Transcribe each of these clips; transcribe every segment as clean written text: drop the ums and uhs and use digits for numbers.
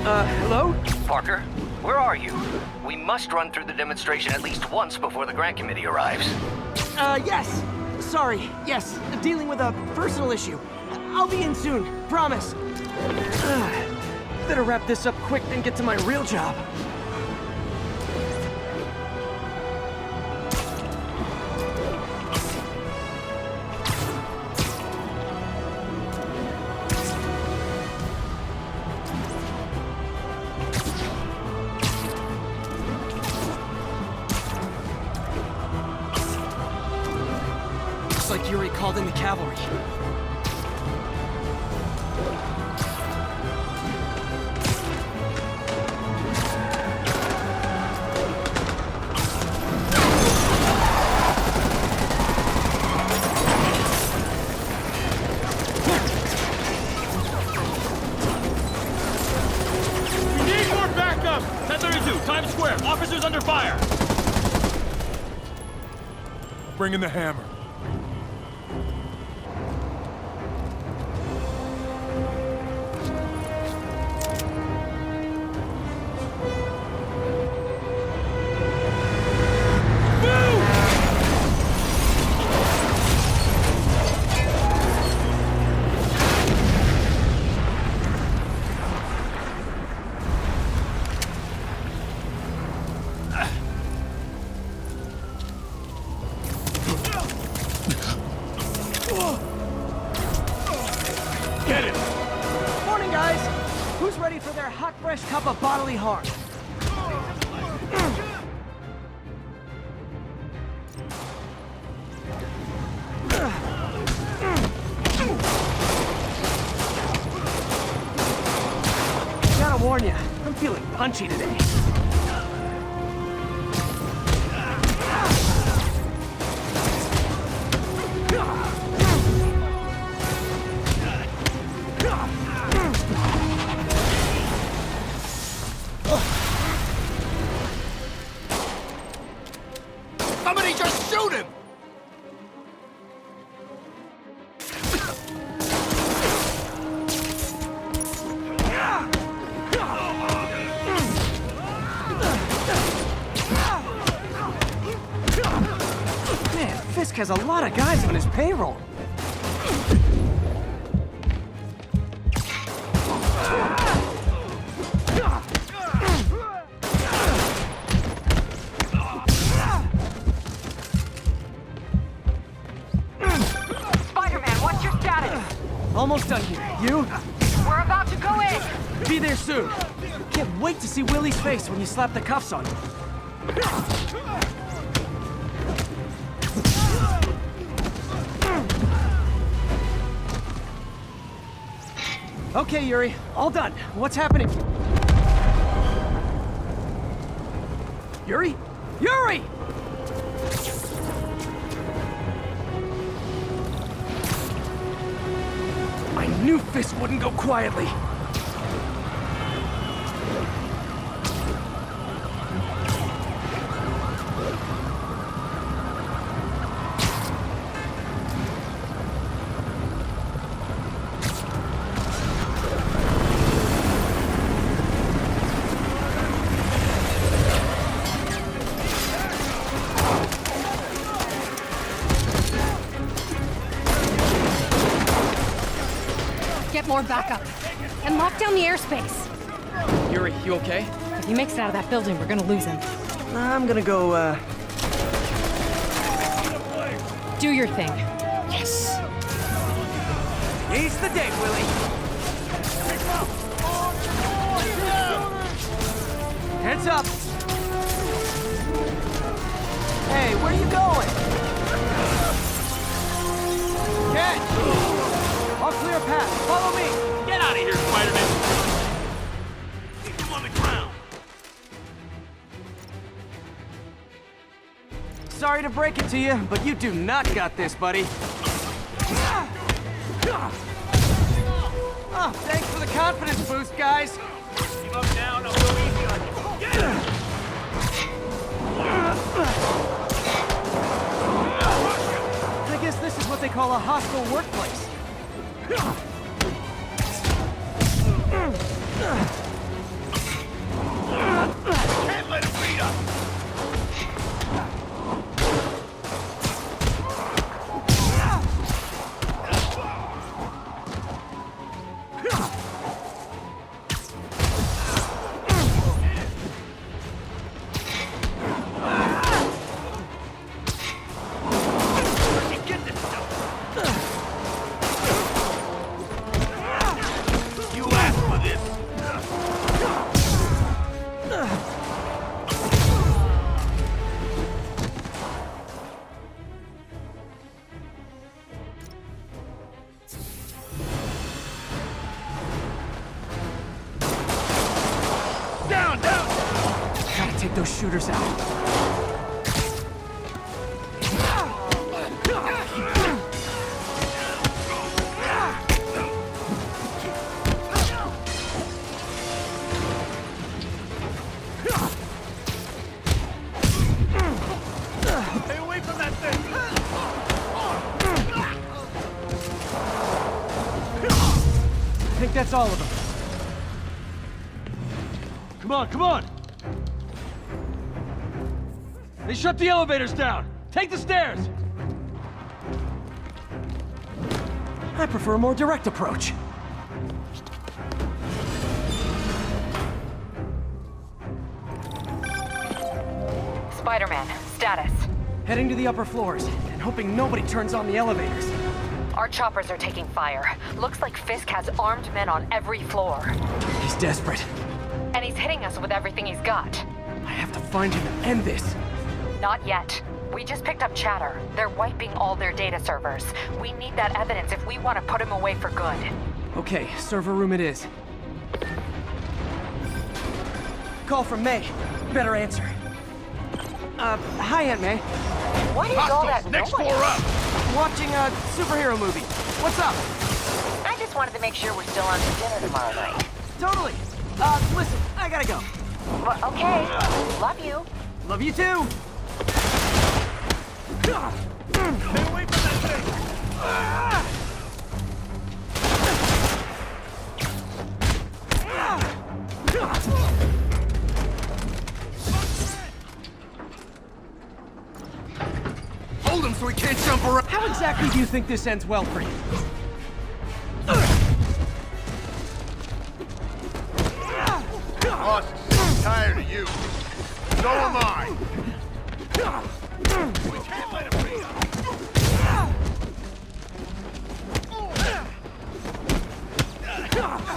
Hello? Parker, where are you? We must run through the demonstration at least once before the grant committee arrives. Yes. Sorry, yes. Dealing with a personal issue. I'll be in soon, promise. Better wrap this up quick than get to my real job. Looks like Yuri called in the cavalry. Officers under fire! Bring in the hammer. Get it! Morning, guys! Who's ready for their hot, fresh cup of bodily harm? Gotta warn ya, I'm feeling punchy today. Somebody just shoot him! Man, Fisk has a lot of guys on his payroll. Almost done here. You? We're about to go in! Be there soon. Can't wait to see Willie's face when you slap the cuffs on him. Okay, Yuri. All done. What's happening? Yuri? Yuri! I knew Fisk wouldn't go quietly. Get more backup. And lock down the airspace. Yuri, you okay? If he makes it out of that building, we're gonna lose him. I'm gonna go, Do your thing. Yes! He's the day, Willie! Heads up! Hey, where you going? Catch! I'll clear a path. Follow me! Get out of here, Spider-Man! Keep him on the ground! Sorry to break it to you, but you do not got this, buddy. Oh, thanks for the confidence boost, guys. Keep up down, I'll go easy on you. Get him! I guess this is what they call a hostile workplace. take those shooters out. Stay away from that thing! I think that's all of them. Come on, come on! They shut the elevators down! Take the stairs! I prefer a more direct approach. Spider-Man, status. Heading to the upper floors, and hoping nobody turns on the elevators. Our choppers are taking fire. Looks like Fisk has armed men on every floor. He's desperate. And he's hitting us with everything he's got. I have to find him and end this. Not yet. We just picked up chatter. They're wiping all their data servers. We need that evidence if we want to put him away for good. Okay, server room it is. Call from May. Better answer. Hi, Aunt May. What is all that Next noise? floor up! Watching a superhero movie. What's up? I just wanted to make sure we're still on for dinner tomorrow night. Totally. Listen, I gotta go. Well, okay. Love you. Love you too. Stay away from that thing! Hold him so he can't jump around! How exactly do you think this ends well for you? Boss, I'm tired of you. So am I. We can't let him beat us.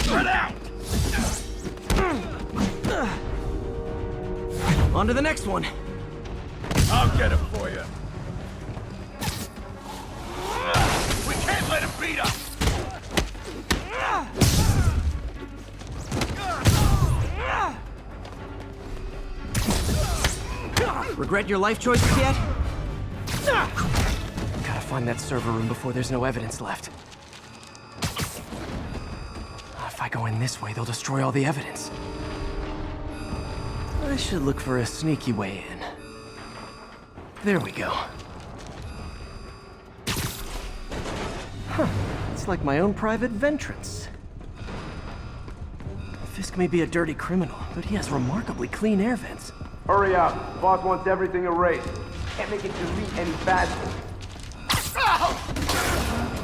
Spread out! On to the next one. I'll get him for you. We can't let him beat us. Regret your life choices yet? Gotta find that server room before there's no evidence left. If I go in this way, they'll destroy all the evidence. I should look for a sneaky way in. There we go. Huh. It's like my own private ventrance. Fisk may be a dirty criminal, but he has remarkably clean air vents. Hurry up. Boss wants everything erased. Can't make it delete any faster.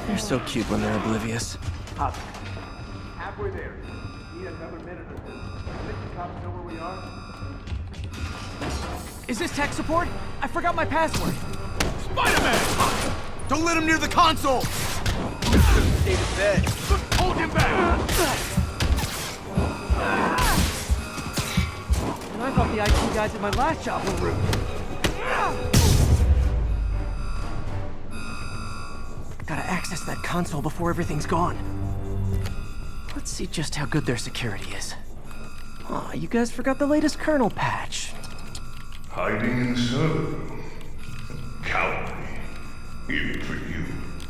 They're so cute when they're oblivious. Up. Halfway there. Need another minute or two. Think the cops know where we are? Is this tech support? I forgot my password. Spider-Man! Don't let him near the console! Stay to bed. Hold him back! And I thought the IT guys at my last job were rude. Gotta access that console before everything's gone. Let's see just how good their security is. Aw, you guys forgot the latest kernel patch. Hiding in the server room. Cowardly. Even for you.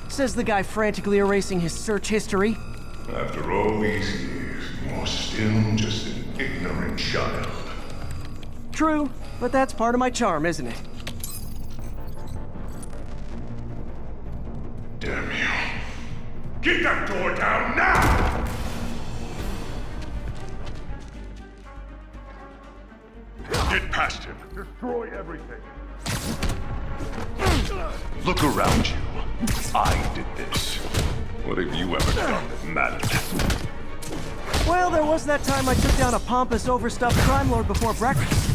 Says the guy frantically erasing his search history. After all these years, you're still just an ignorant child. True, but that's part of my charm, isn't it? Damn you. Get that door down now! Get past him. Destroy everything. Look around you. I did this. What have you ever done that mattered? Well, there was that time I took down a pompous, overstuffed crime lord before breakfast.